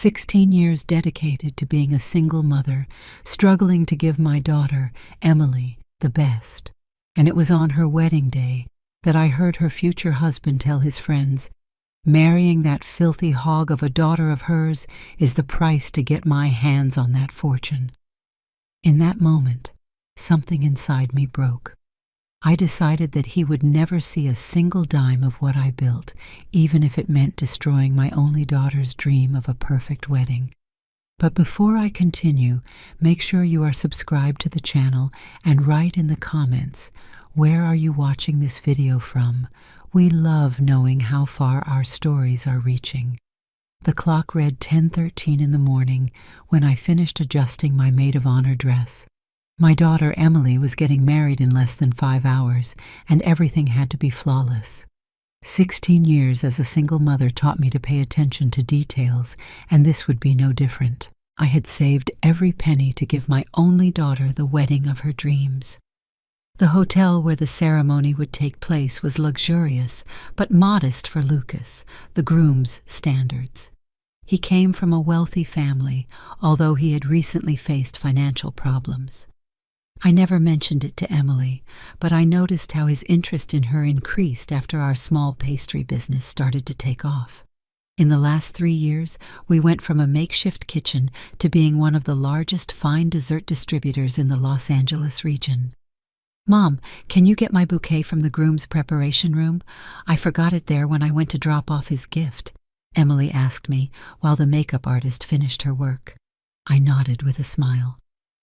16 years dedicated to being a single mother, struggling to give my daughter, Emily, the best. And it was on her wedding day that I heard her future husband tell his friends, "Marrying that filthy hog of a daughter of hers is the price to get my hands on that fortune." In that moment, something inside me broke. I decided that he would never see a single dime of what I built, even if it meant destroying my only daughter's dream of a perfect wedding. But before I continue, make sure you are subscribed to the channel and write in the comments, where are you watching this video from? We love knowing how far our stories are reaching. The clock read 10:13 in the morning when I finished adjusting my maid of honor dress. My daughter Emily was getting married in less than 5 hours, and everything had to be flawless. 16 years as a single mother taught me to pay attention to details, and this would be no different. I had saved every penny to give my only daughter the wedding of her dreams. The hotel where the ceremony would take place was luxurious, but modest for Lucas, the groom's standards. He came from a wealthy family, although he had recently faced financial problems. I never mentioned it to Emily, but I noticed how his interest in her increased after our small pastry business started to take off. In the last 3 years, we went from a makeshift kitchen to being one of the largest fine dessert distributors in the Los Angeles region. "Mom, can you get my bouquet from the groom's preparation room? I forgot it there when I went to drop off his gift," Emily asked me while the makeup artist finished her work. I nodded with a smile.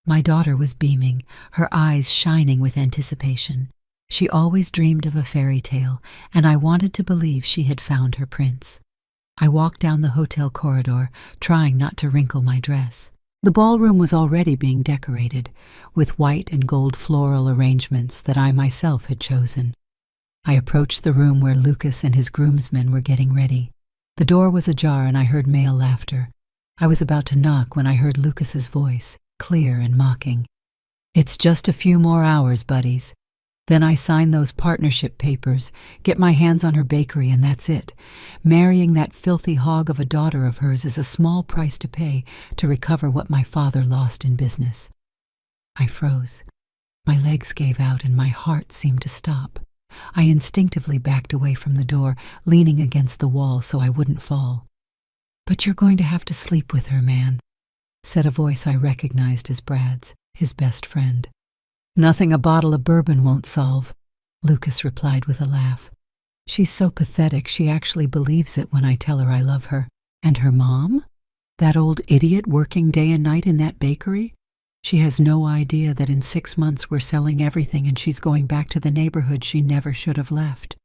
My daughter was beaming, her eyes shining with anticipation. She always dreamed of a fairy tale, and I wanted to believe she had found her prince. I walked down the hotel corridor, trying not to wrinkle my dress. The ballroom was already being decorated, with white and gold floral arrangements that I myself had chosen. I approached the room where Lucas and his groomsmen were getting ready. The door was ajar and I heard male laughter. I was about to knock when I heard Lucas's voice, clear and mocking. "It's just a few more hours, buddies. Then I sign those partnership papers, get my hands on her bakery, and that's it. Marrying that filthy hog of a daughter of hers is a small price to pay to recover what my father lost in business." I froze. My legs gave out and my heart seemed to stop. I instinctively backed away from the door, leaning against the wall so I wouldn't fall. "But you're going to have to sleep with her, man," said a voice I recognized as Brad's, his best friend. "Nothing a bottle of bourbon won't solve," Lucas replied with a laugh. "She's so pathetic she actually believes it when I tell her I love her. And her mom? That old idiot working day and night in that bakery? She has no idea that in 6 months we're selling everything and she's going back to the neighborhood she never should have left."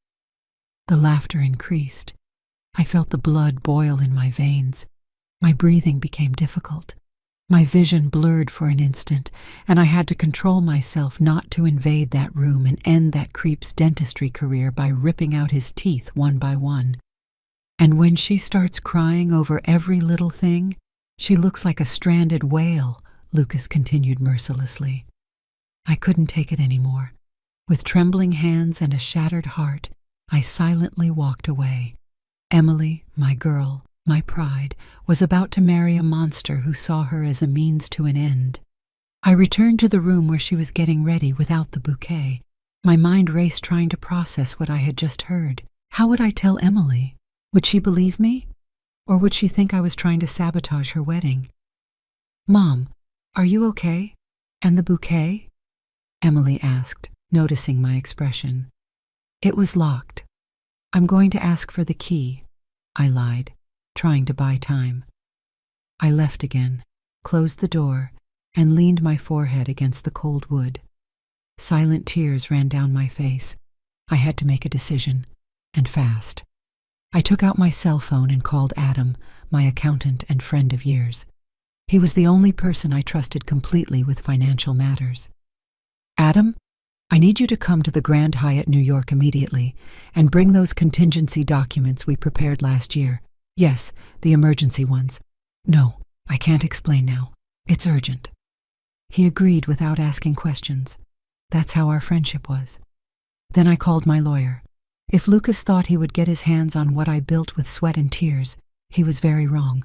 The laughter increased. I felt the blood boil in my veins. My breathing became difficult. My vision blurred for an instant, and I had to control myself not to invade that room and end that creep's dentistry career by ripping out his teeth one by one. "And when she starts crying over every little thing, she looks like a stranded whale," Lucas continued mercilessly. I couldn't take it anymore. With trembling hands and a shattered heart, I silently walked away. Emily, my girl, my pride, was about to marry a monster who saw her as a means to an end. I returned to the room where she was getting ready without the bouquet. My mind raced trying to process what I had just heard. How would I tell Emily? Would she believe me? Or would she think I was trying to sabotage her wedding? "Mom, are you okay? And the bouquet?" Emily asked, noticing my expression. "It was locked. I'm going to ask for the key," I lied, trying to buy time. I left again, closed the door, and leaned my forehead against the cold wood. Silent tears ran down my face. I had to make a decision, and fast. I took out my cell phone and called Adam, my accountant and friend of years. He was the only person I trusted completely with financial matters. "Adam, I need you to come to the Grand Hyatt New York immediately and bring those contingency documents we prepared last year. Yes, the emergency ones. No, I can't explain now. It's urgent." He agreed without asking questions. That's how our friendship was. Then I called my lawyer. If Lucas thought he would get his hands on what I built with sweat and tears, he was very wrong.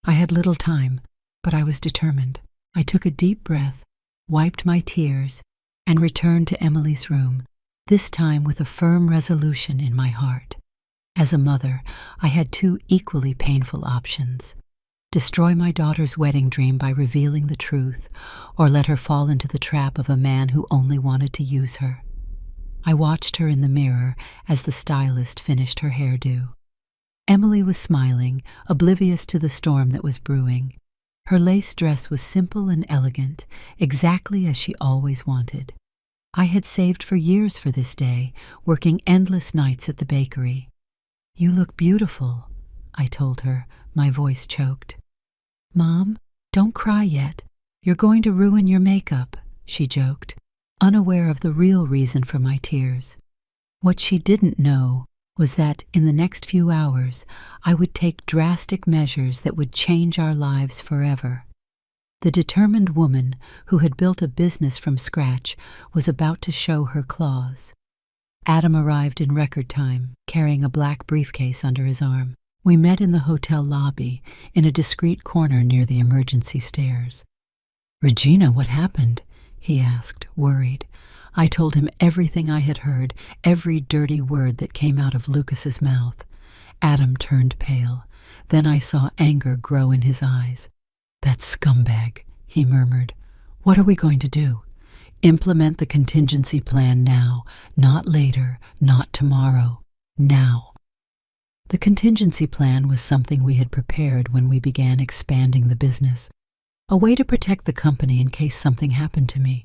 I had little time, but I was determined. I took a deep breath, wiped my tears, and returned to Emily's room, this time with a firm resolution in my heart. As a mother, I had two equally painful options: destroy my daughter's wedding dream by revealing the truth, or let her fall into the trap of a man who only wanted to use her. I watched her in the mirror as the stylist finished her hairdo. Emily was smiling, oblivious to the storm that was brewing. Her lace dress was simple and elegant, exactly as she always wanted. I had saved for years for this day, working endless nights at the bakery. "You look beautiful," I told her, my voice choked. "Mom, don't cry yet. You're going to ruin your makeup," she joked, unaware of the real reason for my tears. What she didn't know was that in the next few hours I would take drastic measures that would change our lives forever. The determined woman who had built a business from scratch was about to show her claws. Adam arrived in record time, carrying a black briefcase under his arm. We met in the hotel lobby, in a discreet corner near the emergency stairs. "Regina, what happened?" he asked, worried. I told him everything I had heard, every dirty word that came out of Lucas's mouth. Adam turned pale. Then I saw anger grow in his eyes. "That scumbag," he murmured. "What are we going to do?" "Implement the contingency plan now, not later, not tomorrow, now." The contingency plan was something we had prepared when we began expanding the business, a way to protect the company in case something happened to me.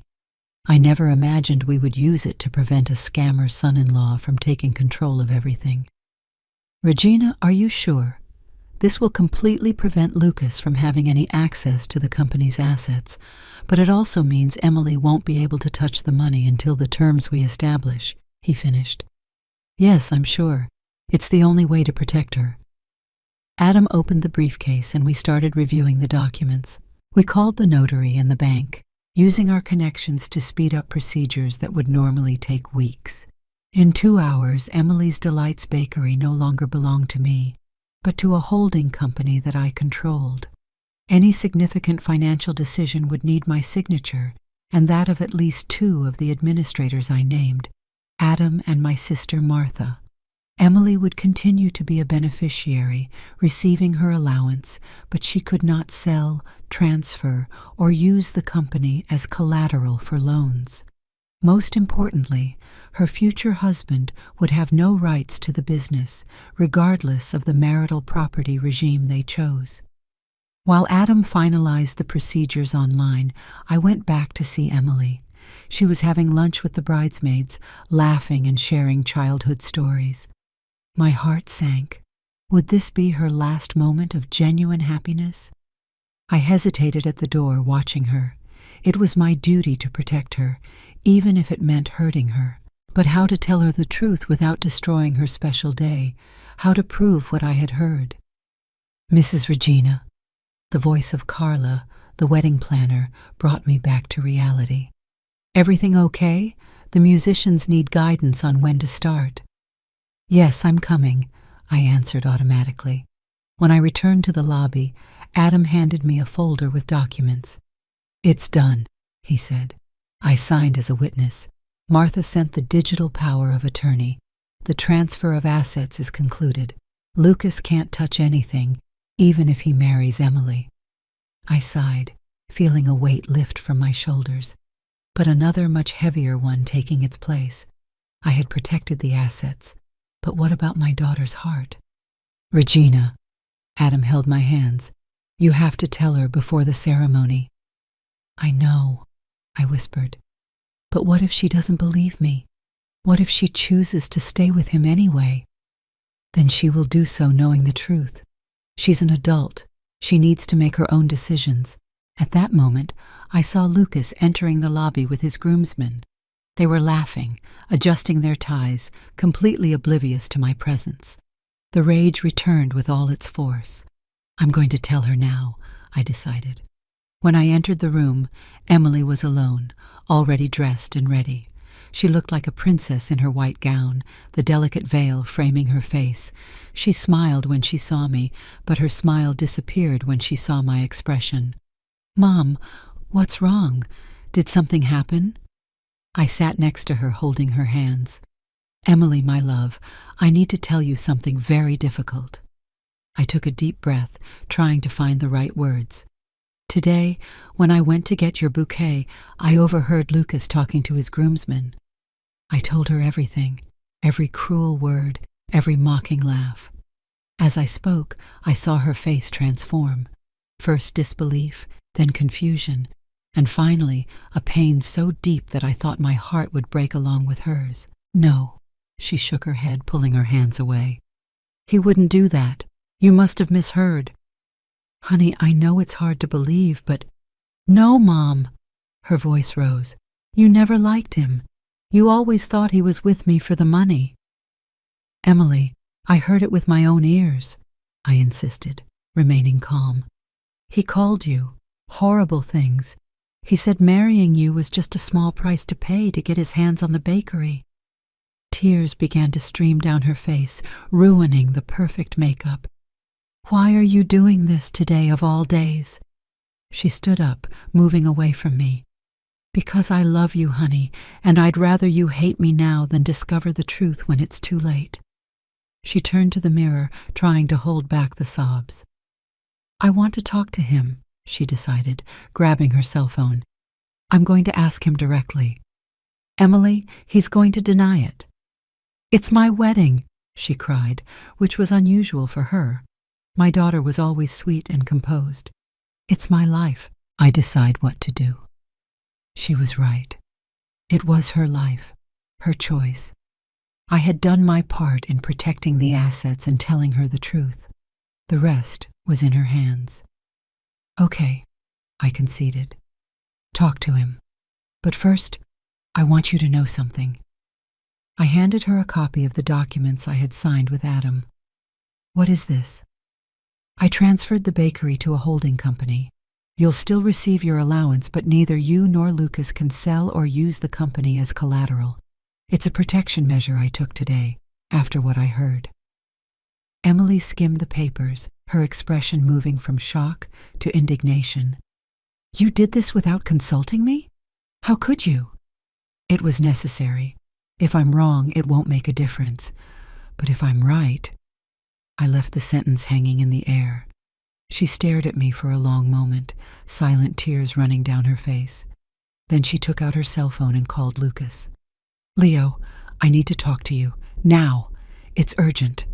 I never imagined we would use it to prevent a scammer son-in-law from taking control of everything. "Regina, are you sure? This will completely prevent Lucas from having any access to the company's assets, but it also means Emily won't be able to touch the money until the terms we establish," he finished. "Yes, I'm sure. It's the only way to protect her." Adam opened the briefcase and we started reviewing the documents. We called the notary and the bank, using our connections to speed up procedures that would normally take weeks. In 2 hours, Emily's Delights Bakery no longer belonged to me, but to a holding company that I controlled. Any significant financial decision would need my signature and that of at least 2 of the administrators I named, Adam and my sister Martha. Emily would continue to be a beneficiary, receiving her allowance, but she could not sell, transfer, or use the company as collateral for loans. Most importantly, her future husband would have no rights to the business, regardless of the marital property regime they chose. While Adam finalized the procedures online, I went back to see Emily. She was having lunch with the bridesmaids, laughing and sharing childhood stories. My heart sank. Would this be her last moment of genuine happiness? I hesitated at the door, watching her. It was my duty to protect her, even if it meant hurting her. But how to tell her the truth without destroying her special day? How to prove what I had heard? "Mrs. Regina." The voice of Carla, the wedding planner, brought me back to reality. "Everything okay? The musicians need guidance on when to start." "Yes, I'm coming," I answered automatically. When I returned to the lobby, Adam handed me a folder with documents. "It's done," he said. I signed as a witness. Martha sent the digital power of attorney. The transfer of assets is concluded. Lucas can't touch anything, even if he marries Emily. I sighed, feeling a weight lift from my shoulders, but another much heavier one taking its place. I had protected the assets, but what about my daughter's heart? "Regina," Adam held my hands, "you have to tell her before the ceremony." "I know," I whispered. "But what if she doesn't believe me? What if she chooses to stay with him anyway?" "Then she will do so knowing the truth. She's an adult. She needs to make her own decisions." At that moment, I saw Lucas entering the lobby with his groomsmen. They were laughing, adjusting their ties, completely oblivious to my presence. The rage returned with all its force. "I'm going to tell her now," I decided. When I entered the room, Emily was alone, already dressed and ready. She looked like a princess in her white gown, the delicate veil framing her face. She smiled when she saw me, but her smile disappeared when she saw my expression. "Mom, what's wrong? Did something happen?" I sat next to her, holding her hands. "Emily, my love, I need to tell you something very difficult." I took a deep breath, trying to find the right words. "Today, when I went to get your bouquet, I overheard Lucas talking to his groomsmen." I told her everything, every cruel word, every mocking laugh. As I spoke, I saw her face transform. First disbelief, then confusion, and finally a pain so deep that I thought my heart would break along with hers. "No," she shook her head, pulling her hands away. "He wouldn't do that. You must have misheard." "Honey, I know it's hard to believe, but—" "No, Mom." Her voice rose. "You never liked him. You always thought he was with me for the money." "Emily, I heard it with my own ears," I insisted, remaining calm. "He called you horrible things. He said marrying you was just a small price to pay to get his hands on the bakery." Tears began to stream down her face, ruining the perfect makeup. "Why are you doing this today of all days?" She stood up, moving away from me. "Because I love you, honey, and I'd rather you hate me now than discover the truth when it's too late." She turned to the mirror, trying to hold back the sobs. "I want to talk to him," she decided, grabbing her cell phone. "I'm going to ask him directly." "Emily, he's going to deny it." "It's my wedding," she cried, which was unusual for her. My daughter was always sweet and composed. "It's my life. I decide what to do." She was right. It was her life, her choice. I had done my part in protecting the assets and telling her the truth. The rest was in her hands. "Okay," I conceded. "Talk to him. But first, I want you to know something." I handed her a copy of the documents I had signed with Adam. "What is this?" "I transferred the bakery to a holding company. You'll still receive your allowance, but neither you nor Lucas can sell or use the company as collateral. It's a protection measure I took today, after what I heard." Emily skimmed the papers, her expression moving from shock to indignation. "You did this without consulting me? How could you?" "It was necessary. If I'm wrong, it won't make a difference. But if I'm right—" I left the sentence hanging in the air. She stared at me for a long moment, silent tears running down her face. Then she took out her cell phone and called Lucas. "Leo, I need to talk to you. Now. It's urgent."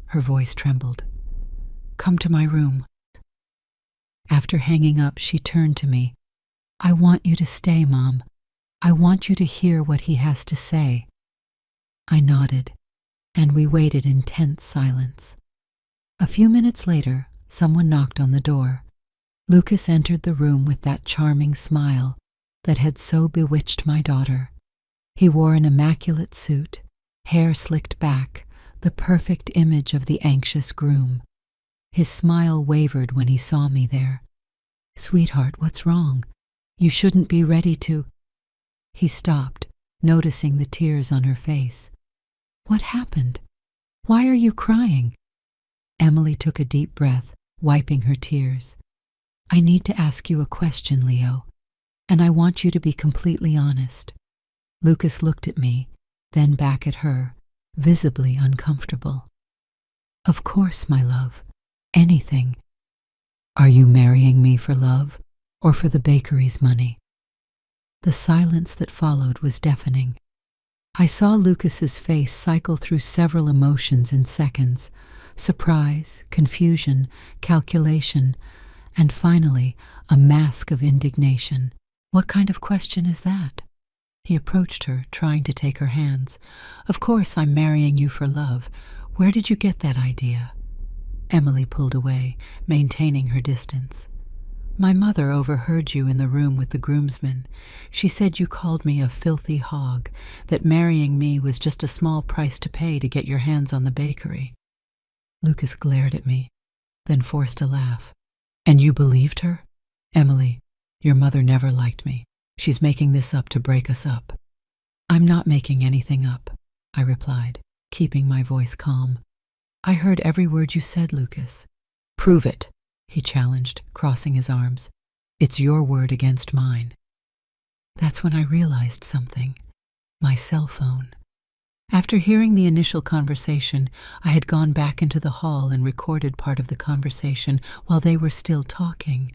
Her voice trembled. "Come to my room." After hanging up, she turned to me. "I want you to stay, Mom. I want you to hear what he has to say." I nodded, and we waited in tense silence. A few minutes later, someone knocked on the door. Lucas entered the room with that charming smile that had so bewitched my daughter. He wore an immaculate suit, hair slicked back, the perfect image of the anxious groom. His smile wavered when he saw me there. "Sweetheart, what's wrong? You shouldn't be ready to—" He stopped, noticing the tears on her face. "What happened? Why are you crying?" Emily took a deep breath, wiping her tears. "I need to ask you a question, Leo, and I want you to be completely honest." Lucas looked at me, then back at her, visibly uncomfortable. "Of course, my love. Anything. Are you marrying me for love or for the bakery's money?" The silence that followed was deafening. I saw Lucas's face cycle through several emotions in seconds: surprise, confusion, calculation, and finally a mask of indignation. "What kind of question is that?" He approached her, trying to take her hands. "Of course I'm marrying you for love. Where did you get that idea?" Emily pulled away, maintaining her distance. "My mother overheard you in the room with the groomsmen. She said you called me a filthy hog, that marrying me was just a small price to pay to get your hands on the bakery." Lucas glared at me, then forced a laugh. "And you believed her? Emily, your mother never liked me. She's making this up to break us up." I'm not making anything up, I replied, keeping my voice calm. I heard every word you said, Lucas. Prove it, he challenged, crossing his arms. It's your word against mine. That's when I realized something. My cell phone. After hearing the initial conversation, I had gone back into the hall and recorded part of the conversation while they were still talking.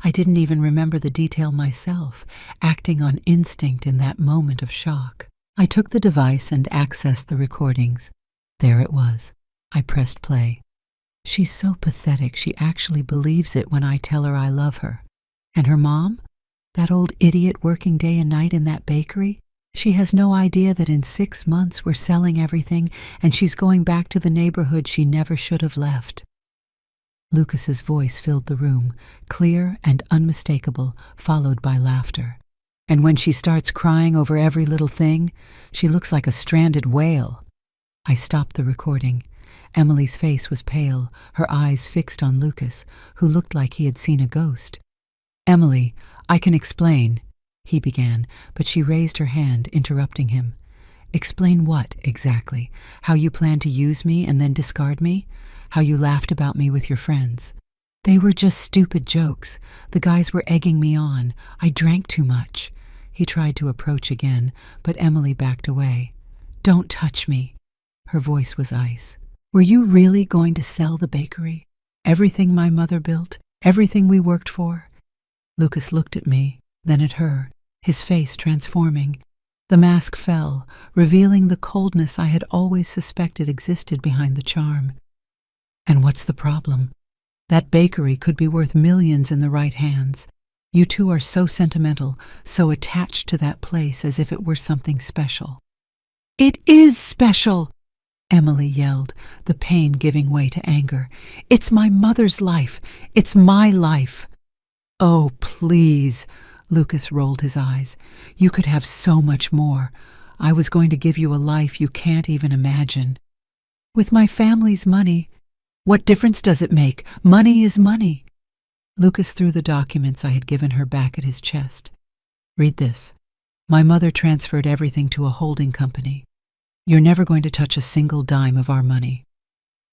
I didn't even remember the detail myself, acting on instinct in that moment of shock. I took the device and accessed the recordings. There it was. I pressed play. She's so pathetic she actually believes it when I tell her I love her. And her mom? That old idiot working day and night in that bakery? She has no idea that in 6 months we're selling everything and she's going back to the neighborhood she never should have left. Lucas's voice filled the room, clear and unmistakable, followed by laughter. And when she starts crying over every little thing, she looks like a stranded whale. I stopped the recording. Emily's face was pale, her eyes fixed on Lucas, who looked like he had seen a ghost. Emily, I can explain, he began, but she raised her hand, interrupting him. Explain what, exactly? How you plan to use me and then discard me? How you laughed about me with your friends? They were just stupid jokes. The guys were egging me on. I drank too much. He tried to approach again, but Emily backed away. Don't touch me. Her voice was ice. Were you really going to sell the bakery? Everything my mother built? Everything we worked for? Lucas looked at me, then at her, his face transforming. The mask fell, revealing the coldness I had always suspected existed behind the charm. And what's the problem? That bakery could be worth millions in the right hands. You two are so sentimental, so attached to that place as if it were something special. It is special! Emily yelled, the pain giving way to anger. It's my mother's life. It's my life. Oh, please, Lucas rolled his eyes. You could have so much more. I was going to give you a life you can't even imagine. With my family's money, what difference does it make? Money is money. Lucas threw the documents I had given her back at his chest. Read this. My mother transferred everything to a holding company. You're never going to touch a single dime of our money.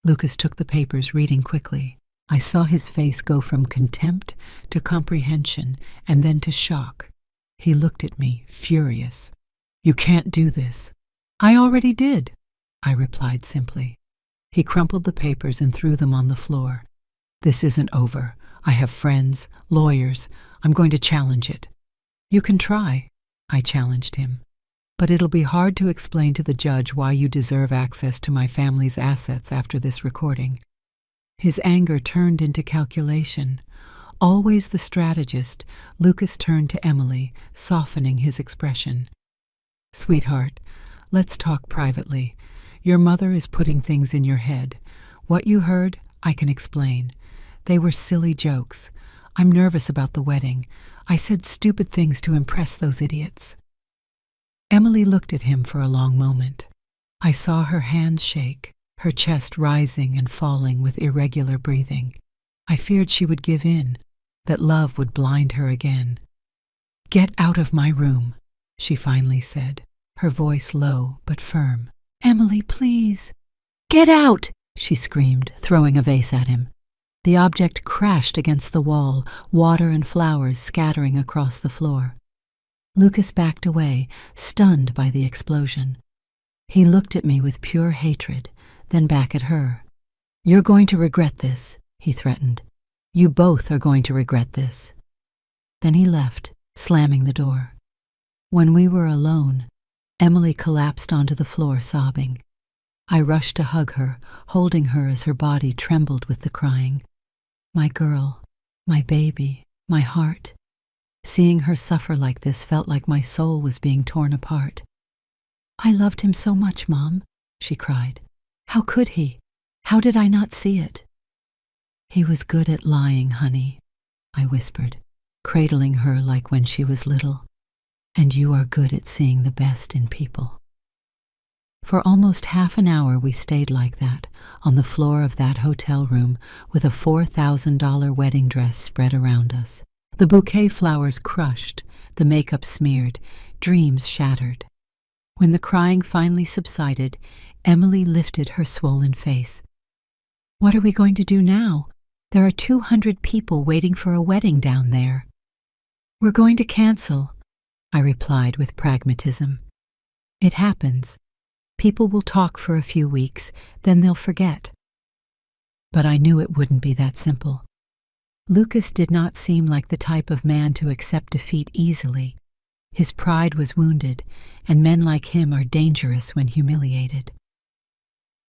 Lucas took the papers, reading quickly. I saw his face go from contempt to comprehension and then to shock. He looked at me, furious. You can't do this. I already did, I replied simply. He crumpled the papers and threw them on the floor. This isn't over. I have friends, lawyers. I'm going to challenge it. You can try, I challenged him. But it'll be hard to explain to the judge why you deserve access to my family's assets after this recording. His anger turned into calculation. Always the strategist, Lucas turned to Emily, softening his expression. Sweetheart, let's talk privately. Your mother is putting things in your head. What you heard, I can explain. They were silly jokes. I'm nervous about the wedding. I said stupid things to impress those idiots. Emily looked at him for a long moment. I saw her hands shake, her chest rising and falling with irregular breathing. I feared she would give in, that love would blind her again. Get out of my room, she finally said, her voice low but firm. Emily, please. Get out, she screamed, throwing a vase at him. The object crashed against the wall, water and flowers scattering across the floor. Lucas backed away, stunned by the explosion. He looked at me with pure hatred, then back at her. You're going to regret this, he threatened. You both are going to regret this. Then he left, slamming the door. When we were alone, Emily collapsed onto the floor, sobbing. I rushed to hug her, holding her as her body trembled with the crying. My girl, my baby, my heart. Seeing her suffer like this felt like my soul was being torn apart. I loved him so much, Mom, she cried. How could he? How did I not see it? He was good at lying, honey, I whispered, cradling her like when she was little. And you are good at seeing the best in people. For almost half an hour we stayed like that, on the floor of that hotel room, with a $4,000 wedding dress spread around us. The bouquet flowers crushed, the makeup smeared, dreams shattered. When the crying finally subsided, Emily lifted her swollen face. "What are we going to do now? There are 200 people waiting for a wedding down there." "We're going to cancel," I replied with pragmatism. "It happens. People will talk for a few weeks, then they'll forget." But I knew it wouldn't be that simple. Lucas did not seem like the type of man to accept defeat easily. His pride was wounded, and men like him are dangerous when humiliated.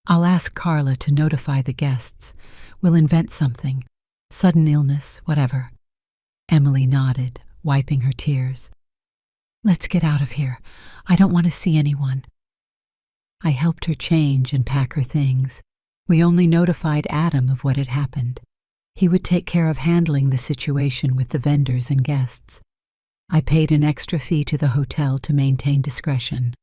"I'll ask Carla to notify the guests. We'll invent something. Sudden illness, whatever." Emily nodded, wiping her tears. "Let's get out of here. I don't want to see anyone." I helped her change and pack her things. We only notified Adam of what had happened. He would take care of handling the situation with the vendors and guests. I paid an extra fee to the hotel to maintain discretion.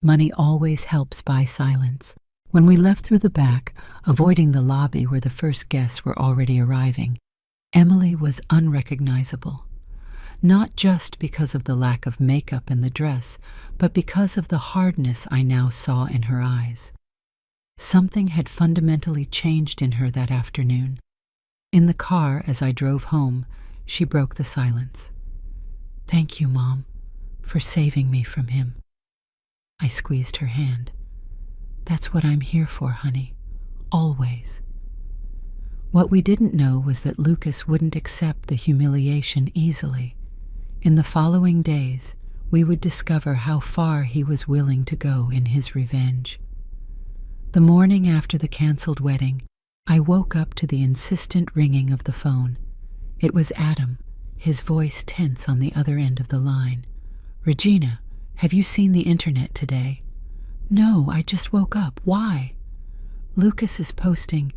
Money always helps buy silence. When we left through the back, avoiding the lobby where the first guests were already arriving, Emily was unrecognizable. Not just because of the lack of makeup in the dress, but because of the hardness I now saw in her eyes. Something had fundamentally changed in her that afternoon. In the car, as I drove home, she broke the silence. "Thank you, Mom, for saving me from him." I squeezed her hand. "That's what I'm here for, honey. Always." What we didn't know was that Lucas wouldn't accept the humiliation easily. In the following days, we would discover how far he was willing to go in his revenge. The morning after the canceled wedding, I woke up to the insistent ringing of the phone. It was Adam, his voice tense on the other end of the line. "Regina, have you seen the internet today?" "No, I just woke up. Why?" "Lucas is posting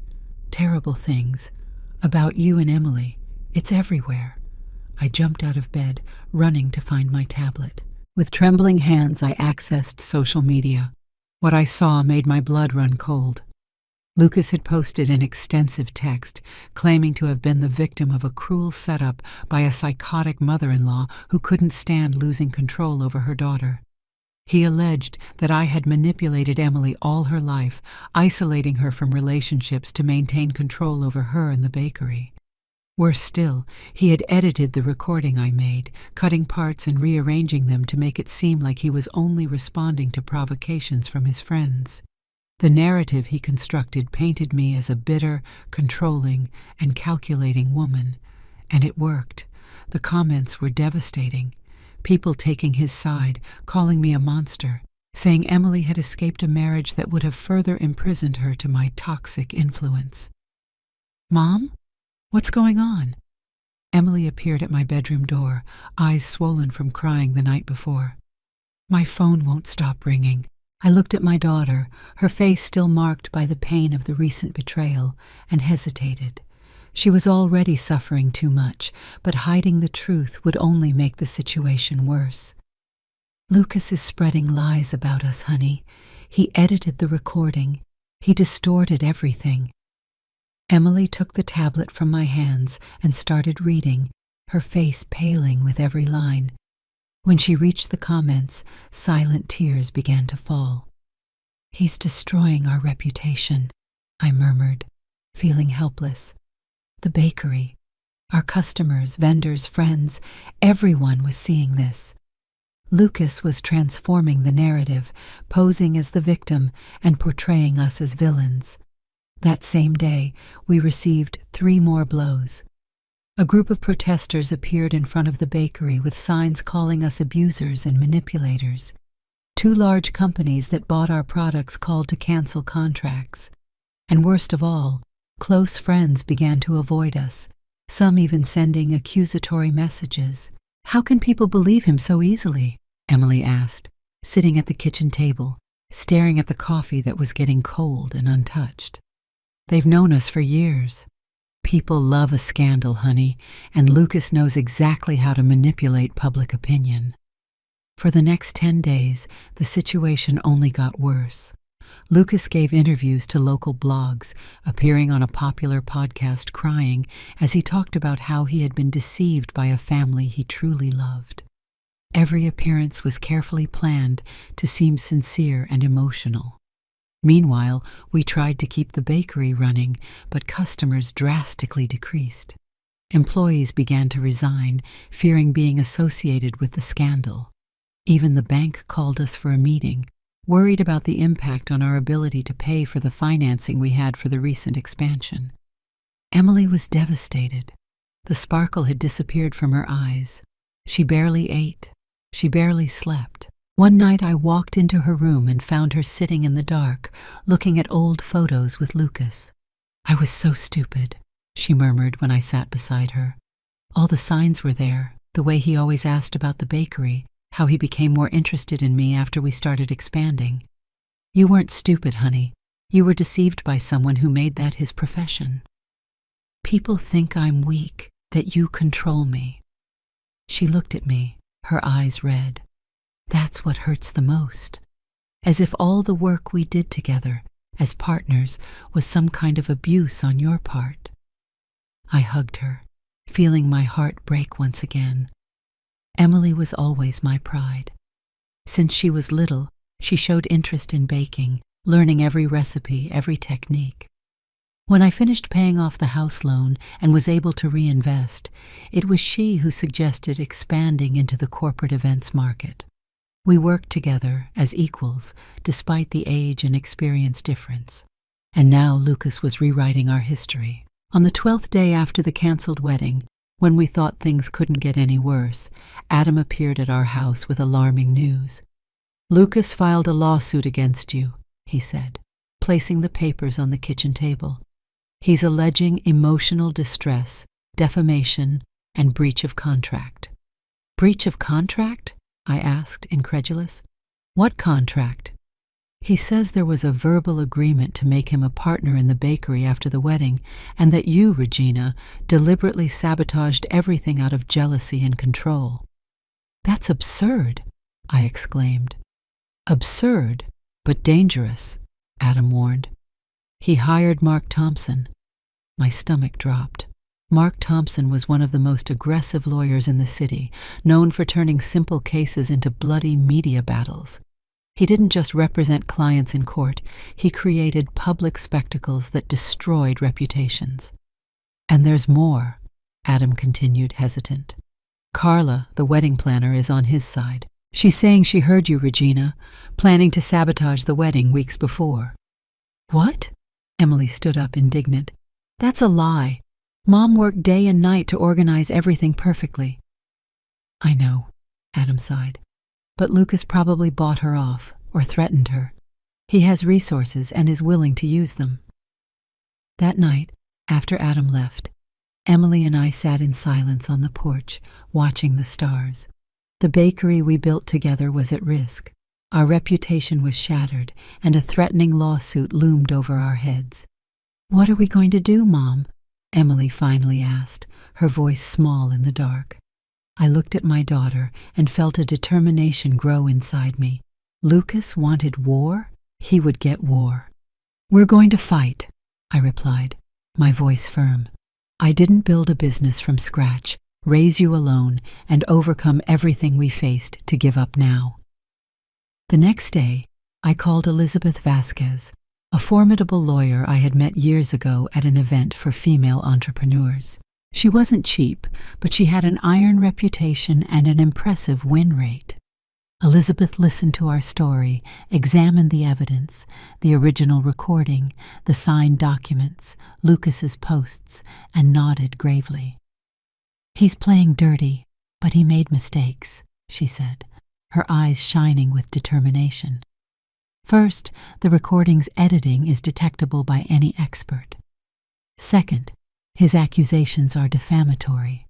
terrible things about you and Emily. It's everywhere." I jumped out of bed, running to find my tablet. With trembling hands, I accessed social media. What I saw made my blood run cold. Lucas had posted an extensive text claiming to have been the victim of a cruel setup by a psychotic mother-in-law who couldn't stand losing control over her daughter. He alleged that I had manipulated Emily all her life, isolating her from relationships to maintain control over her and the bakery. Worse still, he had edited the recording I made, cutting parts and rearranging them to make it seem like he was only responding to provocations from his friends. The narrative he constructed painted me as a bitter, controlling, and calculating woman, and it worked. The comments were devastating. People taking his side, calling me a monster, saying Emily had escaped a marriage that would have further imprisoned her to my toxic influence. "Mom? What's going on?" Emily appeared at my bedroom door, eyes swollen from crying the night before. My phone won't stop ringing. I looked at my daughter, her face still marked by the pain of the recent betrayal, and hesitated. She was already suffering too much, but hiding the truth would only make the situation worse. "Lucas is spreading lies about us, honey. He edited the recording. He distorted everything." Emily took the tablet from my hands and started reading, her face paling with every line. When she reached the comments, silent tears began to fall. "He's destroying our reputation," I murmured, feeling helpless. The bakery, our customers, vendors, friends, everyone was seeing this. Lucas was transforming the narrative, posing as the victim and portraying us as villains. That same day, we received 3 more blows. A group of protesters appeared in front of the bakery with signs calling us abusers and manipulators. 2 large companies that bought our products called to cancel contracts. And worst of all, close friends began to avoid us, some even sending accusatory messages. "How can people believe him so easily?" Emily asked, sitting at the kitchen table, staring at the coffee that was getting cold and untouched. "They've known us for years." People love a scandal, honey, and Lucas knows exactly how to manipulate public opinion. For the next 10 days, the situation only got worse. Lucas gave interviews to local blogs, appearing on a popular podcast crying as he talked about how he had been deceived by a family he truly loved. Every appearance was carefully planned to seem sincere and emotional. Meanwhile, we tried to keep the bakery running, but customers drastically decreased. Employees began to resign, fearing being associated with the scandal. Even the bank called us for a meeting, worried about the impact on our ability to pay for the financing we had for the recent expansion. Emily was devastated. The sparkle had disappeared from her eyes. She barely ate. She barely slept. One night I walked into her room and found her sitting in the dark, looking at old photos with Lucas. "I was so stupid," she murmured when I sat beside her. All the signs were there, the way he always asked about the bakery, how he became more interested in me after we started expanding. "You weren't stupid, honey. You were deceived by someone who made that his profession. People think I'm weak, that you control me." She looked at me, her eyes red. "That's what hurts the most. As if all the work we did together, as partners, was some kind of abuse on your part." I hugged her, feeling my heart break once again. Emily was always my pride. Since she was little, she showed interest in baking, learning every recipe, every technique. When I finished paying off the house loan and was able to reinvest, it was she who suggested expanding into the corporate events market. We worked together as equals, despite the age and experience difference. And now Lucas was rewriting our history. On the 12th day after the canceled wedding, when we thought things couldn't get any worse, Adam appeared at our house with alarming news. "Lucas filed a lawsuit against you," he said, placing the papers on the kitchen table. "He's alleging emotional distress, defamation, and breach of contract." "Breach of contract?" I asked, incredulous. "What contract?" "He says there was a verbal agreement to make him a partner in the bakery after the wedding, and that you, Regina, deliberately sabotaged everything out of jealousy and control." "That's absurd," I exclaimed. "Absurd, but dangerous," Adam warned. "He hired Mark Thompson." My stomach dropped. Mark Thompson was one of the most aggressive lawyers in the city, known for turning simple cases into bloody media battles. He didn't just represent clients in court, he created public spectacles that destroyed reputations. "And there's more," Adam continued, hesitant. "Carla, the wedding planner, is on his side. She's saying she heard you, Regina, planning to sabotage the wedding weeks before." "What?" Emily stood up, indignant. "That's a lie. Mom worked day and night to organize everything perfectly." "I know," Adam sighed. "But Lucas probably bought her off, or threatened her. He has resources and is willing to use them." That night, after Adam left, Emily and I sat in silence on the porch, watching the stars. The bakery we built together was at risk. Our reputation was shattered, and a threatening lawsuit loomed over our heads. "What are we going to do, Mom?" Emily finally asked, her voice small in the dark. I looked at my daughter and felt a determination grow inside me. Lucas wanted war? He would get war. "We're going to fight," I replied, my voice firm. "I didn't build a business from scratch, raise you alone, and overcome everything we faced to give up now." The next day, I called Elizabeth Vasquez, a formidable lawyer I had met years ago at an event for female entrepreneurs. She wasn't cheap, but she had an iron reputation and an impressive win rate. Elizabeth listened to our story, examined the evidence, the original recording, the signed documents, Lucas's posts, and nodded gravely. "He's playing dirty, but he made mistakes," she said, her eyes shining with determination. "First, the recording's editing is detectable by any expert. Second, his accusations are defamatory.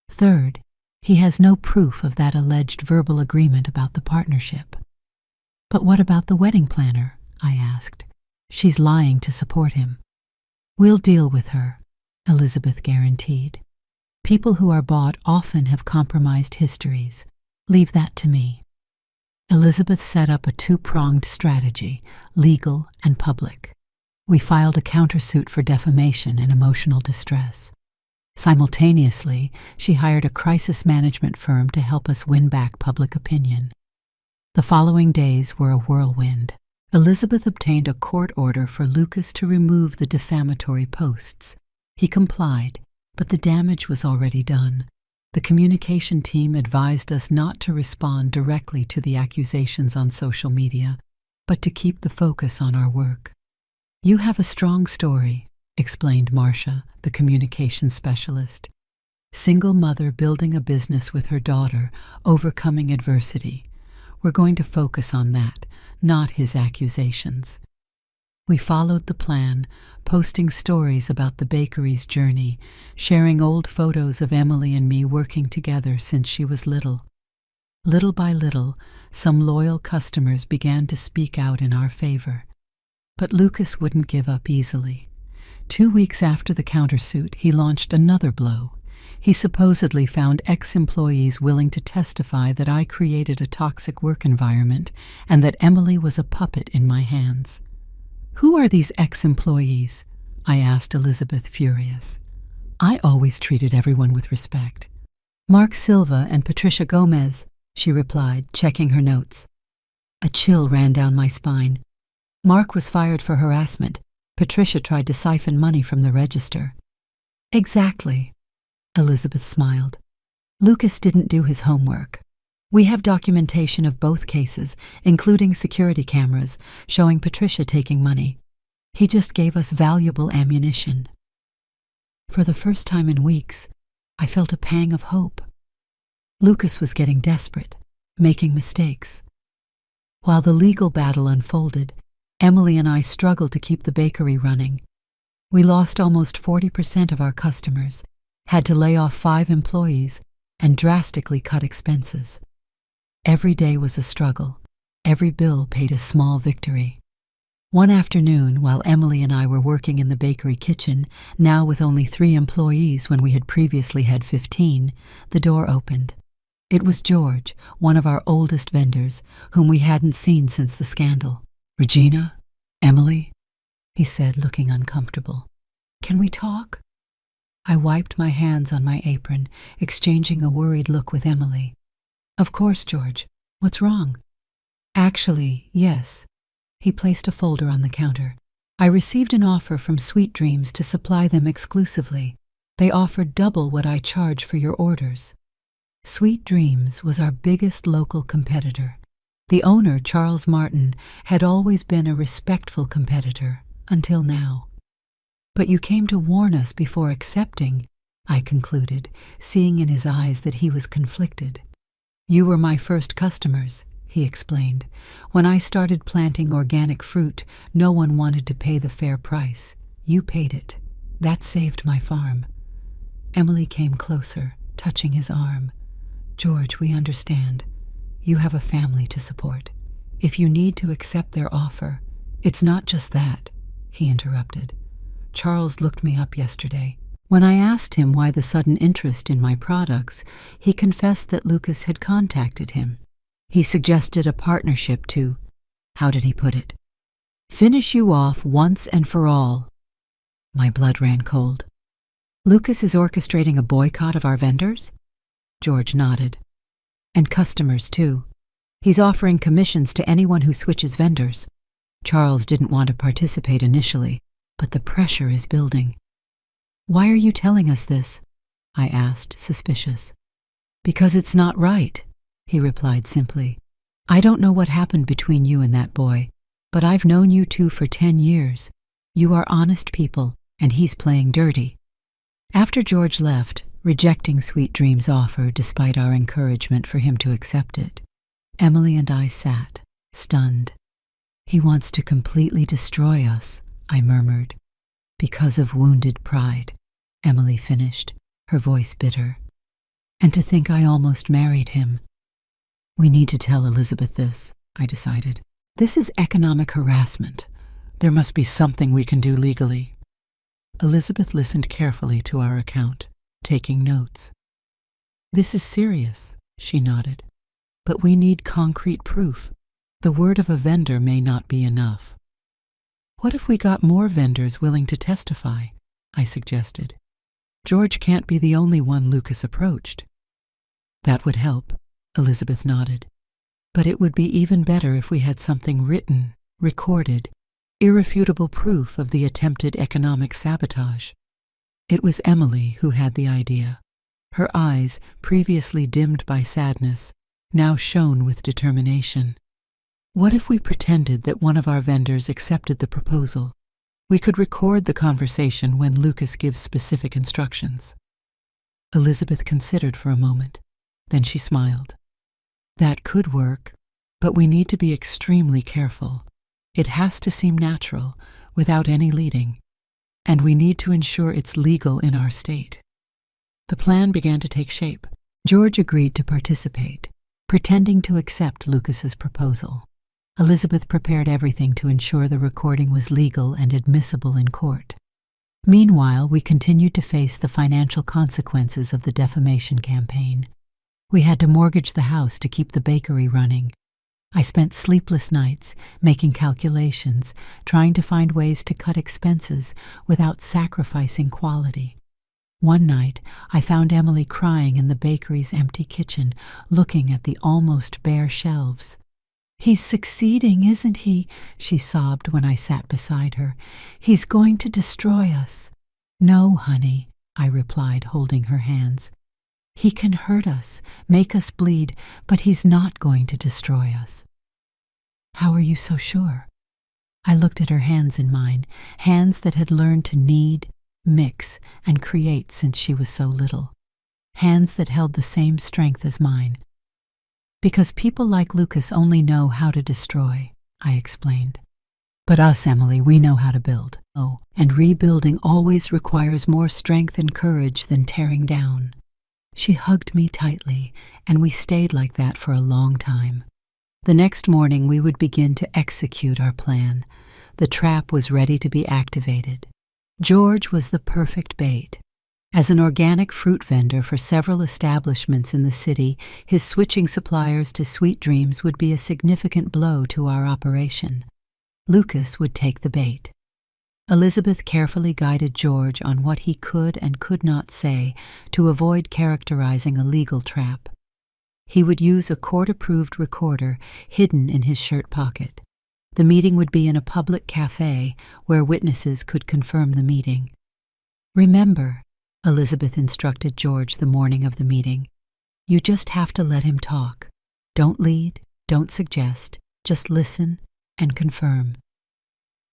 Third, he has no proof of that alleged verbal agreement about the partnership." "But what about the wedding planner?" I asked. "She's lying to support him." "We'll deal with her," Elizabeth guaranteed. "People who are bought often have compromised histories. Leave that to me." Elizabeth set up a two-pronged strategy, legal and public. We filed a countersuit for defamation and emotional distress. Simultaneously, she hired a crisis management firm to help us win back public opinion. The following days were a whirlwind. Elizabeth obtained a court order for Lucas to remove the defamatory posts. He complied, but the damage was already done. The communication team advised us not to respond directly to the accusations on social media, but to keep the focus on our work. "You have a strong story," explained Marcia, the communications specialist. "Single mother building a business with her daughter, overcoming adversity. We're going to focus on that, not his accusations." We followed the plan, posting stories about the bakery's journey, sharing old photos of Emily and me working together since she was little. Little by little, some loyal customers began to speak out in our favor. But Lucas wouldn't give up easily. 2 weeks after the countersuit, he launched another blow. He supposedly found ex-employees willing to testify that I created a toxic work environment and that Emily was a puppet in my hands. "Who are these ex-employees?" I asked Elizabeth, furious. "I always treated everyone with respect." "Mark Silva and Patricia Gomez," she replied, checking her notes. A chill ran down my spine. Mark was fired for harassment. Patricia tried to siphon money from the register. "Exactly," Elizabeth smiled. "Lucas didn't do his homework. We have documentation of both cases, including security cameras, showing Patricia taking money. He just gave us valuable ammunition." For the first time in weeks, I felt a pang of hope. Lucas was getting desperate, making mistakes. While the legal battle unfolded, Emily and I struggled to keep the bakery running. We lost almost 40% of our customers, had to lay off 5 employees, and drastically cut expenses. Every day was a struggle. Every bill paid a small victory. One afternoon, while Emily and I were working in the bakery kitchen, now with only 3 employees when we had previously had 15, the door opened. It was George, one of our oldest vendors, whom we hadn't seen since the scandal. "Regina? Emily?" he said, looking uncomfortable. "Can we talk?" I wiped my hands on my apron, exchanging a worried look with Emily. "Of course, George. What's wrong?" "Actually, yes." He placed a folder on the counter. "I received an offer from Sweet Dreams to supply them exclusively. They offered double what I charge for your orders." Sweet Dreams was our biggest local competitor. The owner, Charles Martin, had always been a respectful competitor, until now. "But you came to warn us before accepting," I concluded, seeing in his eyes that he was conflicted. "You were my first customers," he explained. "When I started planting organic fruit, no one wanted to pay the fair price. You paid it. That saved my farm." Emily came closer, touching his arm. "George, we understand. You have a family to support. If you need to accept their offer—" "It's not just that," he interrupted. "Charles looked me up yesterday. When I asked him why the sudden interest in my products, he confessed that Lucas had contacted him. He suggested a partnership to, how did he put it? Finish you off once and for all." My blood ran cold. "Lucas is orchestrating a boycott of our vendors?" George nodded. "And customers, too. He's offering commissions to anyone who switches vendors. Charles didn't want to participate initially, but the pressure is building." "Why are you telling us this?" I asked, suspicious. "Because it's not right," he replied simply. "I don't know what happened between you and that boy, but I've known you two for 10 years. You are honest people, and he's playing dirty." After George left, rejecting Sweet Dreams' offer despite our encouragement for him to accept it, Emily and I sat, stunned. "He wants to completely destroy us," I murmured. "Because of wounded pride," Emily finished, her voice bitter. "And to think I almost married him." "We need to tell Elizabeth this," I decided. "This is economic harassment. There must be something we can do legally." Elizabeth listened carefully to our account, taking notes. "This is serious," she nodded. "But we need concrete proof. The word of a vendor may not be enough." "What if we got more vendors willing to testify?" I suggested. George can't be the only one Lucas approached. That would help, Elizabeth nodded. But it would be even better if we had something written, recorded, irrefutable proof of the attempted economic sabotage. It was Emily who had the idea. Her eyes, previously dimmed by sadness, now shone with determination. What if we pretended that one of our vendors accepted the proposal? We could record the conversation when Lucas gives specific instructions. Elizabeth considered for a moment. Then she smiled. That could work, but we need to be extremely careful. It has to seem natural, without any leading, and we need to ensure it's legal in our state. The plan began to take shape. George agreed to participate, pretending to accept Lucas's proposal. Elizabeth prepared everything to ensure the recording was legal and admissible in court. Meanwhile, we continued to face the financial consequences of the defamation campaign. We had to mortgage the house to keep the bakery running. I spent sleepless nights making calculations, trying to find ways to cut expenses without sacrificing quality. One night, I found Emily crying in the bakery's empty kitchen, looking at the almost bare shelves. "He's succeeding, isn't he?" she sobbed when I sat beside her. "He's going to destroy us." "No, honey," I replied, holding her hands. "He can hurt us, make us bleed, but he's not going to destroy us." "How are you so sure?" I looked at her hands in mine, hands that had learned to knead, mix, and create since she was so little. Hands that held the same strength as mine. "Because people like Lucas only know how to destroy," I explained. "But us, Emily, we know how to build. Oh, and rebuilding always requires more strength and courage than tearing down." She hugged me tightly, and we stayed like that for a long time. The next morning we would begin to execute our plan. The trap was ready to be activated. George was the perfect bait. As an organic fruit vendor for several establishments in the city, his switching suppliers to Sweet Dreams would be a significant blow to our operation. Lucas would take the bait. Elizabeth carefully guided George on what he could and could not say to avoid characterizing a legal trap. He would use a court-approved recorder hidden in his shirt pocket. The meeting would be in a public cafe where witnesses could confirm the meeting. "Remember," Elizabeth instructed George the morning of the meeting, "you just have to let him talk. Don't lead, don't suggest, just listen and confirm."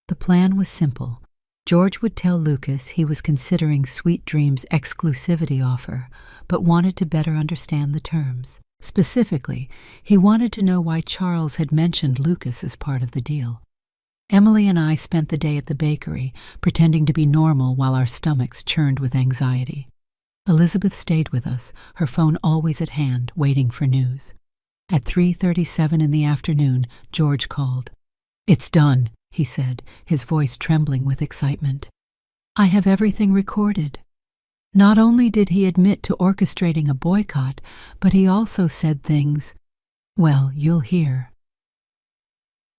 The plan was simple. George would tell Lucas he was considering Sweet Dreams' exclusivity offer, but wanted to better understand the terms. Specifically, he wanted to know why Charles had mentioned Lucas as part of the deal. Emily and I spent the day at the bakery, pretending to be normal while our stomachs churned with anxiety. Elizabeth stayed with us, her phone always at hand, waiting for news. At 3:37 in the afternoon, George called. "It's done," he said, his voice trembling with excitement. "I have everything recorded." Not only did he admit to orchestrating a boycott, but he also said things, well, you'll hear.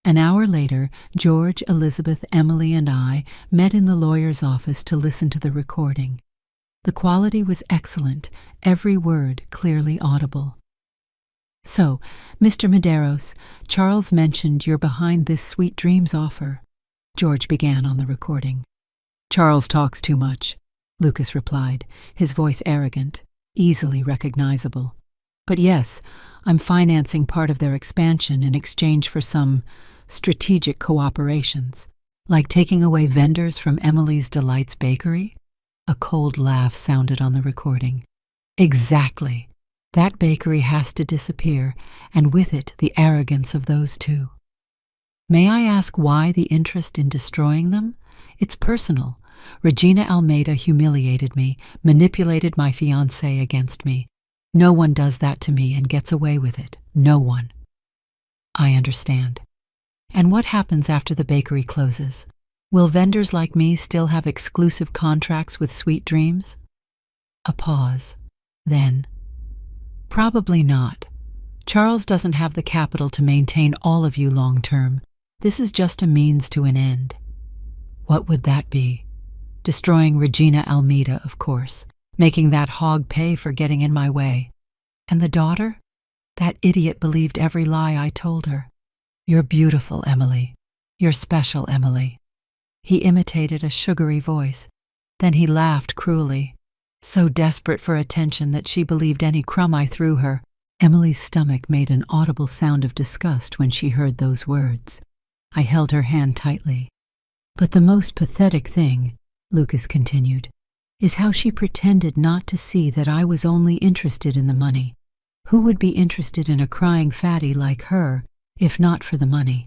An hour later, George, Elizabeth, Emily, and I met in the lawyer's office to listen to the recording. The quality was excellent, every word clearly audible. "So, Mr. Medeiros, Charles mentioned you're behind this Sweet Dreams offer," George began on the recording. "Charles talks too much," Lucas replied, his voice arrogant, easily recognizable. "But yes, I'm financing part of their expansion in exchange for some strategic cooperations, like taking away vendors from Emily's Delights Bakery." A cold laugh sounded on the recording. "Exactly. That bakery has to disappear, and with it the arrogance of those two." "May I ask why the interest in destroying them?" "It's personal. Regina Almeida humiliated me, manipulated my fiancé against me. No one does that to me and gets away with it. No one." "I understand. And what happens after the bakery closes? Will vendors like me still have exclusive contracts with Sweet Dreams?" A pause. Then, "Probably not. Charles doesn't have the capital to maintain all of you long term. This is just a means to an end." "What would that be?" "Destroying Regina Almeida, of course. making that hog pay for getting in my way. And the daughter? That idiot believed every lie I told her. You're beautiful, Emily. You're special, Emily. He imitated a sugary voice. Then he laughed cruelly, so desperate for attention that she believed any crumb I threw her. Emily's stomach made an audible sound of disgust when she heard those words. I held her hand tightly. But the most pathetic thing, Lucas continued, is how she pretended not to see that I was only interested in the money. Who would be interested in a crying fatty like her, if not for the money?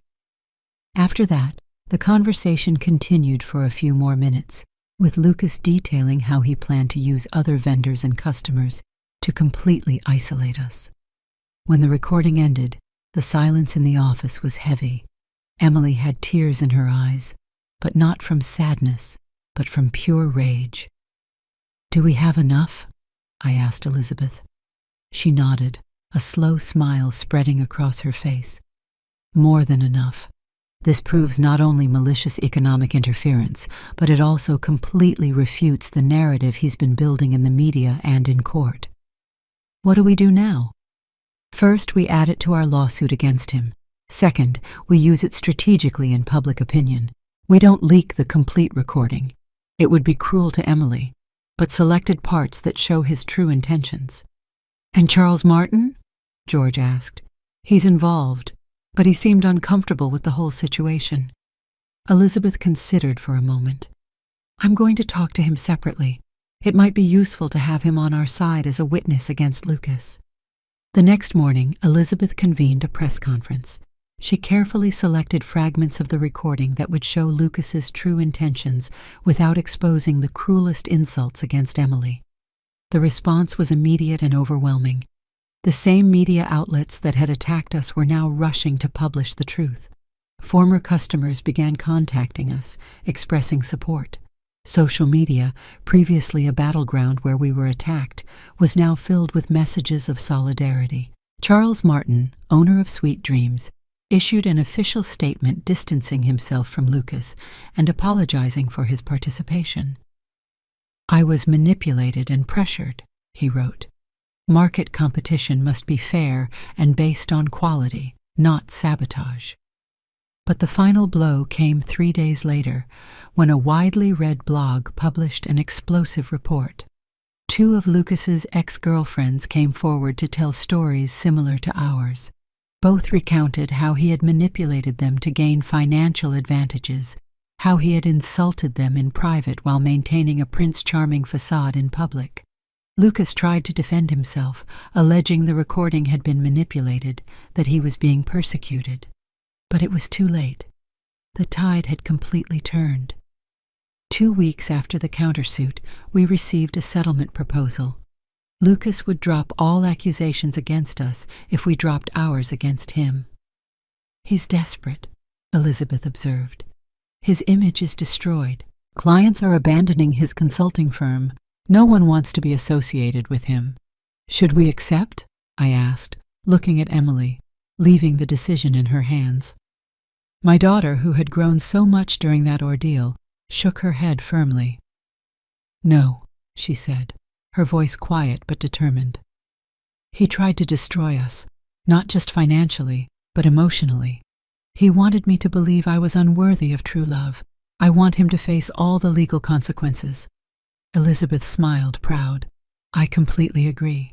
After that, the conversation continued for a few more minutes, with Lucas detailing how he planned to use other vendors and customers to completely isolate us. When the recording ended, the silence in the office was heavy. Emily had tears in her eyes, but not from sadness, but from pure rage. "Do we have enough?" I asked Elizabeth. She nodded, a slow smile spreading across her face. "More than enough. This proves not only malicious economic interference, but it also completely refutes the narrative he's been building in the media and in court." "What do we do now?" "First, we add it to our lawsuit against him. Second, we use it strategically in public opinion. We don't leak the complete recording. It would be cruel to Emily, but selected parts that show his true intentions." "And Charles Martin?" George asked. "He's involved, but he seemed uncomfortable with the whole situation." Elizabeth considered for a moment. "I'm going to talk to him separately. It might be useful to have him on our side as a witness against Lucas." The next morning, Elizabeth convened a press conference. She carefully selected fragments of the recording that would show Lucas's true intentions without exposing the cruelest insults against Emily. The response was immediate and overwhelming. The same media outlets that had attacked us were now rushing to publish the truth. Former customers began contacting us, expressing support. Social media, previously a battleground where we were attacked, was now filled with messages of solidarity. Charles Martin, owner of Sweet Dreams, issued an official statement distancing himself from Lucas and apologizing for his participation. "I was manipulated and pressured," he wrote. "Market competition must be fair and based on quality, not sabotage." But the final blow came 3 days later, when a widely read blog published an explosive report. 2 of Lucas's ex-girlfriends came forward to tell stories similar to ours. Both recounted how he had manipulated them to gain financial advantages, how he had insulted them in private while maintaining a Prince Charming facade in public. Lucas tried to defend himself, alleging the recording had been manipulated, that he was being persecuted. But it was too late. The tide had completely turned. 2 weeks after the countersuit, we received a settlement proposal. Lucas would drop all accusations against us if we dropped ours against him. "He's desperate," Elizabeth observed. "His image is destroyed. Clients are abandoning his consulting firm. No one wants to be associated with him." "Should we accept?" I asked, looking at Emily, leaving the decision in her hands. My daughter, who had grown so much during that ordeal, shook her head firmly. "No," she said, her voice quiet but determined. "He tried to destroy us, not just financially, but emotionally. He wanted me to believe I was unworthy of true love. I want him to face all the legal consequences." Elizabeth smiled, proud. "I completely agree.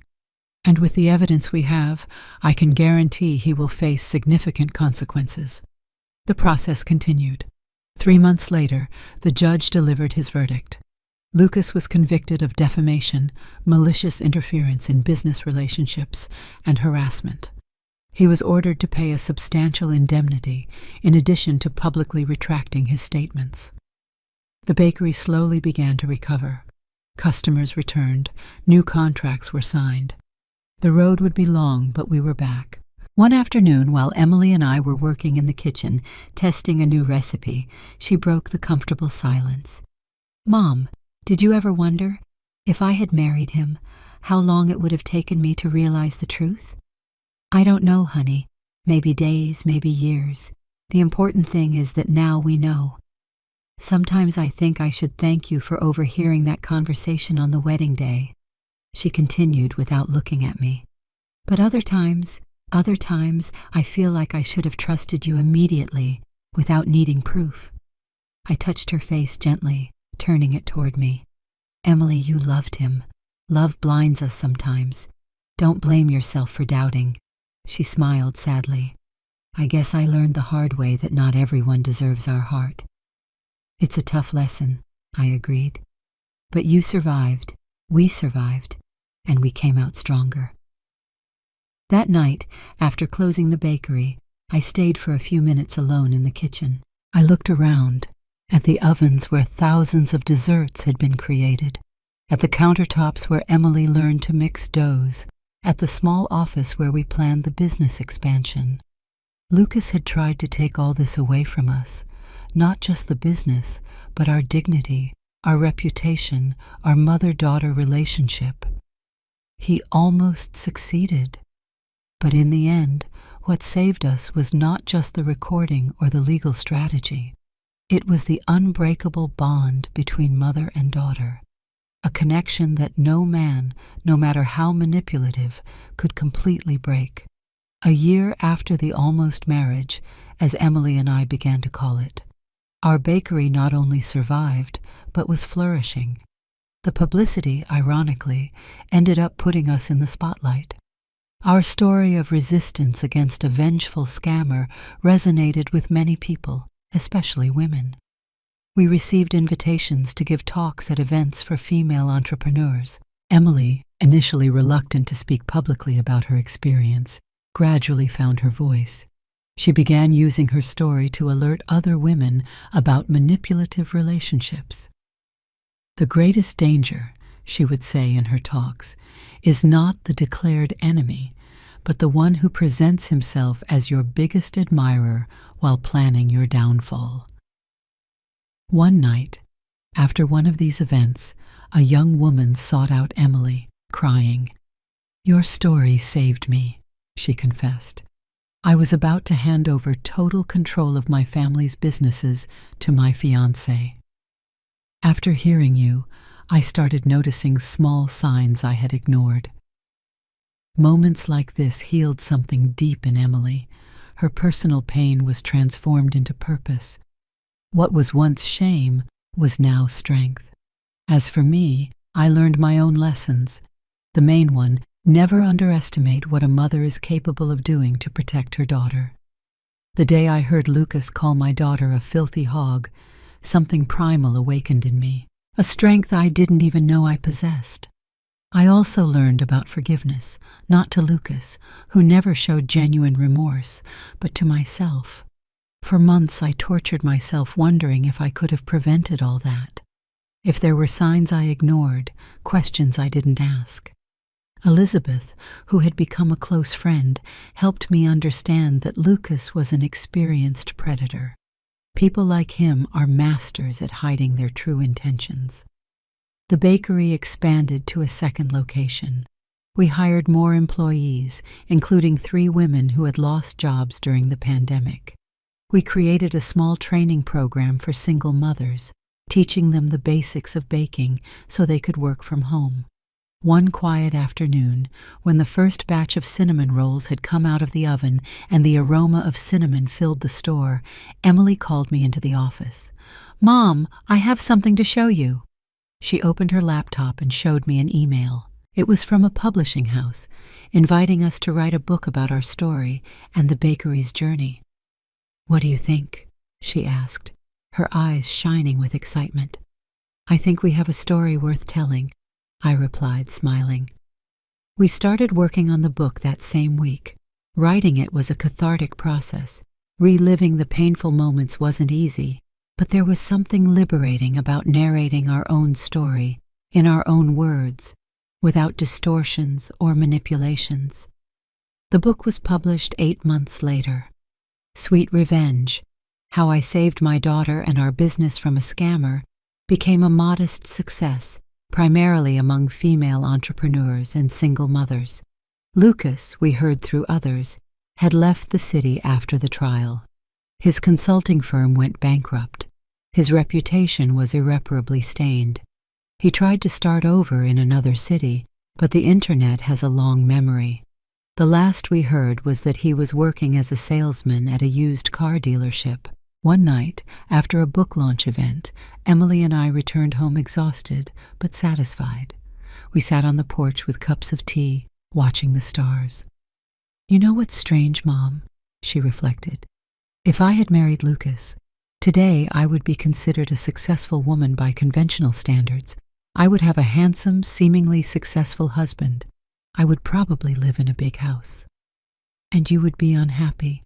And with the evidence we have, I can guarantee he will face significant consequences." The process continued. 3 months later, the judge delivered his verdict. Lucas was convicted of defamation, malicious interference in business relationships, and harassment. He was ordered to pay a substantial indemnity, in addition to publicly retracting his statements. The bakery slowly began to recover. Customers returned. New contracts were signed. The road would be long, but we were back. One afternoon, while Emily and I were working in the kitchen, testing a new recipe, she broke the comfortable silence. "Mom, did you ever wonder, if I had married him, how long it would have taken me to realize the truth?" "I don't know, honey. Maybe days, maybe years. The important thing is that now we know." Sometimes I think I should thank you for overhearing that conversation on the wedding day, she continued without looking at me. But other times, I feel like I should have trusted you immediately without needing proof. I touched her face gently, turning it toward me. Emily, you loved him. Love blinds us sometimes. Don't blame yourself for doubting. She smiled sadly. I guess I learned the hard way that not everyone deserves our heart. It's a tough lesson, I agreed. But you survived, we survived, and we came out stronger. That night, after closing the bakery, I stayed for a few minutes alone in the kitchen. I looked around, at the ovens where thousands of desserts had been created, at the countertops where Emily learned to mix doughs, at the small office where we planned the business expansion. Lucas had tried to take all this away from us, not just the business, but our dignity, our reputation, our mother-daughter relationship. He almost succeeded. But in the end, what saved us was not just the recording or the legal strategy. It was the unbreakable bond between mother and daughter, a connection that no man, no matter how manipulative, could completely break. A year after the almost marriage, as Emily and I began to call it, our bakery not only survived, but was flourishing. The publicity, ironically, ended up putting us in the spotlight. Our story of resistance against a vengeful scammer resonated with many people, especially women. We received invitations to give talks at events for female entrepreneurs. Emily, initially reluctant to speak publicly about her experience, gradually found her voice. She began using her story to alert other women about manipulative relationships. The greatest danger, she would say in her talks, is not the declared enemy, but the one who presents himself as your biggest admirer while planning your downfall. One night, after one of these events, a young woman sought out Emily, crying. "Your story saved me," she confessed. "I was about to hand over total control of my family's businesses to my fiancé. After hearing you, I started noticing small signs I had ignored." Moments like this healed something deep in Emily. Her personal pain was transformed into purpose. What was once shame was now strength. As for me, I learned my own lessons. The main one, never underestimate what a mother is capable of doing to protect her daughter. The day I heard Lucas call my daughter a filthy hog, something primal awakened in me, a strength I didn't even know I possessed. I also learned about forgiveness, not to Lucas, who never showed genuine remorse, but to myself. For months I tortured myself wondering if I could have prevented all that, if there were signs I ignored, questions I didn't ask. Elizabeth, who had become a close friend, helped me understand that Lucas was an experienced predator. People like him are masters at hiding their true intentions. The bakery expanded to a second location. We hired more employees, including 3 women who had lost jobs during the pandemic. We created a small training program for single mothers, teaching them the basics of baking so they could work from home. One quiet afternoon, when the first batch of cinnamon rolls had come out of the oven and the aroma of cinnamon filled the store, Emily called me into the office. "Mom, I have something to show you." She opened her laptop and showed me an email. It was from a publishing house, inviting us to write a book about our story and the bakery's journey. "What do you think?" she asked, her eyes shining with excitement. "I think we have a story worth telling," I replied, smiling. We started working on the book that same week. Writing it was a cathartic process. Reliving the painful moments wasn't easy, but there was something liberating about narrating our own story, in our own words, without distortions or manipulations. The book was published 8 months later. Sweet Revenge, How I Saved My Daughter and Our Business from a Scammer, became a modest success, primarily among female entrepreneurs and single mothers. Lucas, we heard through others, had left the city after the trial. His consulting firm went bankrupt. His reputation was irreparably stained. He tried to start over in another city, but the internet has a long memory. The last we heard was that he was working as a salesman at a used car dealership. One night, after a book launch event, Emily and I returned home exhausted but satisfied. We sat on the porch with cups of tea, watching the stars. "You know what's strange, Mom?" she reflected. "If I had married Lucas, today I would be considered a successful woman by conventional standards. I would have a handsome, seemingly successful husband. I would probably live in a big house. And you would be unhappy,"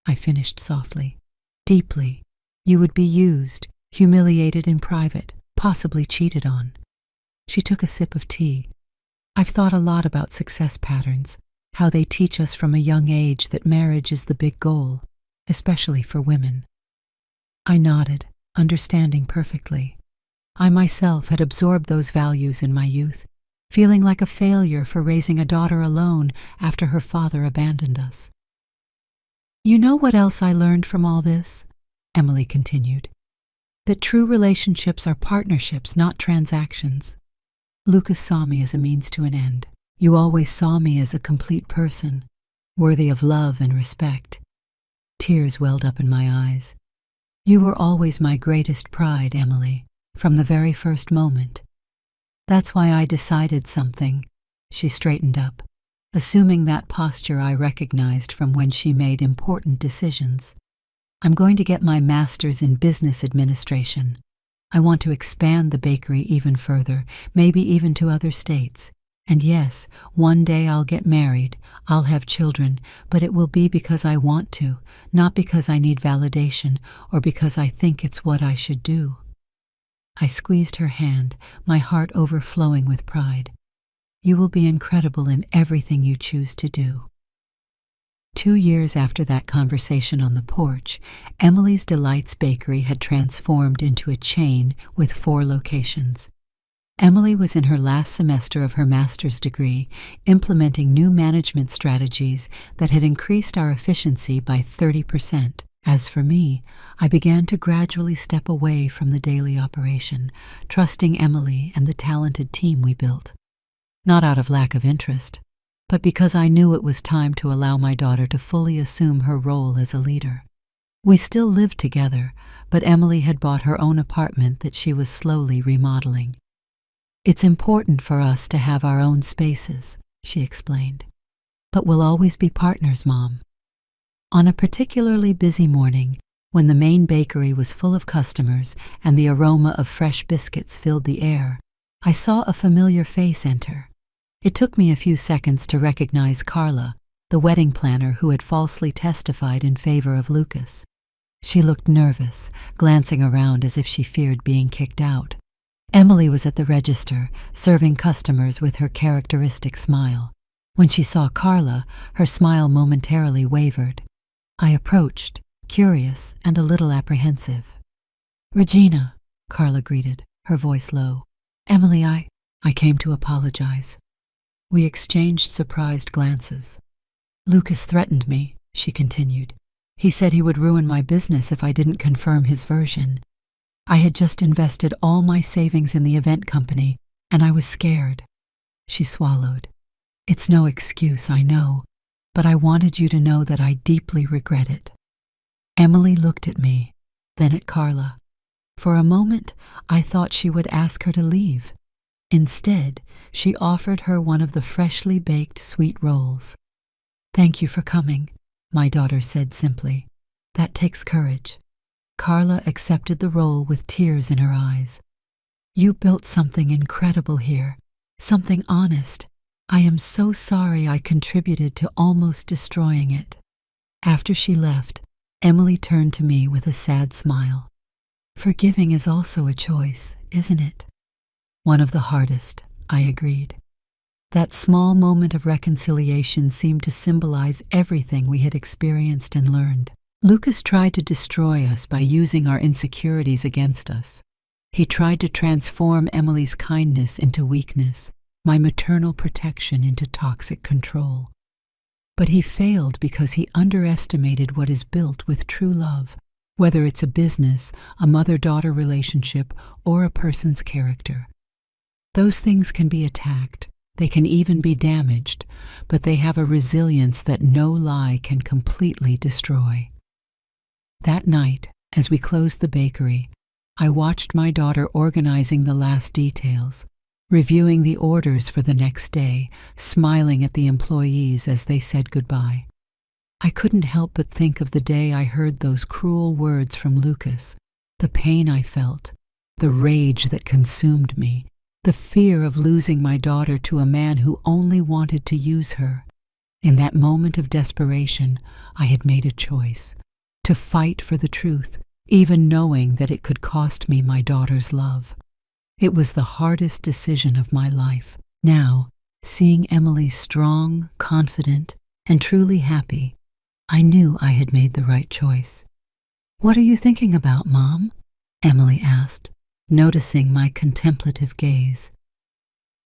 I finished softly. "Deeply. You would be used, humiliated in private, possibly cheated on." She took a sip of tea. "I've thought a lot about success patterns, how they teach us from a young age that marriage is the big goal, especially for women." I nodded, understanding perfectly. I myself had absorbed those values in my youth, feeling like a failure for raising a daughter alone after her father abandoned us. "You know what else I learned from all this?" Emily continued. "That true relationships are partnerships, not transactions. Lucas saw me as a means to an end. You always saw me as a complete person, worthy of love and respect." Tears welled up in my eyes. "You were always my greatest pride, Emily, from the very first moment. That's why I decided something." She straightened up, assuming that posture I recognized from when she made important decisions. "I'm going to get my master's in business administration. I want to expand the bakery even further, maybe even to other states. And yes, one day I'll get married, I'll have children, but it will be because I want to, not because I need validation or because I think it's what I should do." I squeezed her hand, my heart overflowing with pride. "You will be incredible in everything you choose to do." 2 years after that conversation on the porch, Emily's Delights Bakery had transformed into a chain with 4 locations. Emily was in her last semester of her master's degree, implementing new management strategies that had increased our efficiency by 30%. As for me, I began to gradually step away from the daily operation, trusting Emily and the talented team we built. Not out of lack of interest, but because I knew it was time to allow my daughter to fully assume her role as a leader. We still lived together, but Emily had bought her own apartment that she was slowly remodeling. "It's important for us to have our own spaces," she explained. "But we'll always be partners, Mom." On a particularly busy morning, when the main bakery was full of customers and the aroma of fresh biscuits filled the air, I saw a familiar face enter. It took me a few seconds to recognize Carla, the wedding planner who had falsely testified in favor of Lucas. She looked nervous, glancing around as if she feared being kicked out. Emily was at the register, serving customers with her characteristic smile. When she saw Carla, her smile momentarily wavered. I approached, curious and a little apprehensive. "Regina," Carla greeted, her voice low. "Emily, I came to apologize." We exchanged surprised glances. "Lucas threatened me," she continued. "He said he would ruin my business if I didn't confirm his version. I had just invested all my savings in the event company, and I was scared." She swallowed. "It's no excuse, I know, but I wanted you to know that I deeply regret it." Emily looked at me, then at Carla. For a moment, I thought she would ask her to leave. Instead, she offered her one of the freshly baked sweet rolls. "Thank you for coming," my daughter said simply. "That takes courage." Carla accepted the roll with tears in her eyes. "You built something incredible here, something honest. I am so sorry I contributed to almost destroying it." After she left, Emily turned to me with a sad smile. "Forgiving is also a choice, isn't it?" "One of the hardest," I agreed. That small moment of reconciliation seemed to symbolize everything we had experienced and learned. Lucas tried to destroy us by using our insecurities against us. He tried to transform Emily's kindness into weakness, my maternal protection into toxic control. But he failed because he underestimated what is built with true love, whether it's a business, a mother-daughter relationship, or a person's character. Those things can be attacked, they can even be damaged, but they have a resilience that no lie can completely destroy. That night, as we closed the bakery, I watched my daughter organizing the last details, reviewing the orders for the next day, smiling at the employees as they said goodbye. I couldn't help but think of the day I heard those cruel words from Lucas, the pain I felt, the rage that consumed me, the fear of losing my daughter to a man who only wanted to use her. In that moment of desperation, I had made a choice, to fight for the truth, even knowing that it could cost me my daughter's love. It was the hardest decision of my life. Now, seeing Emily strong, confident, and truly happy, I knew I had made the right choice. "What are you thinking about, Mom?" Emily asked, noticing my contemplative gaze.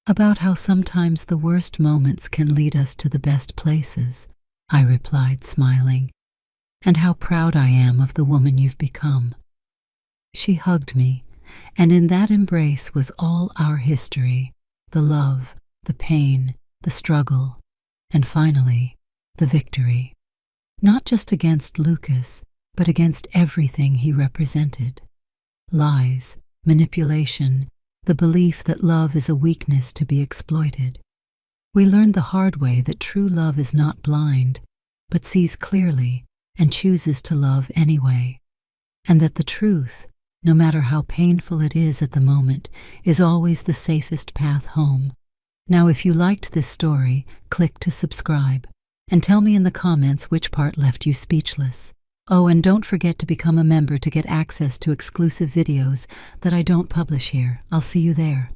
"About how sometimes the worst moments can lead us to the best places," I replied, smiling, "and how proud I am of the woman you've become." She hugged me, and in that embrace was all our history, the love, the pain, the struggle, and finally, the victory. Not just against Lucas, but against everything he represented. Lies, manipulation, the belief that love is a weakness to be exploited. We learned the hard way that true love is not blind, but sees clearly and chooses to love anyway, and that the truth, no matter how painful it is at the moment, is always the safest path home. Now, if you liked this story, click to subscribe, and tell me in the comments which part left you speechless. Oh, and don't forget to become a member to get access to exclusive videos that I don't publish here. I'll see you there.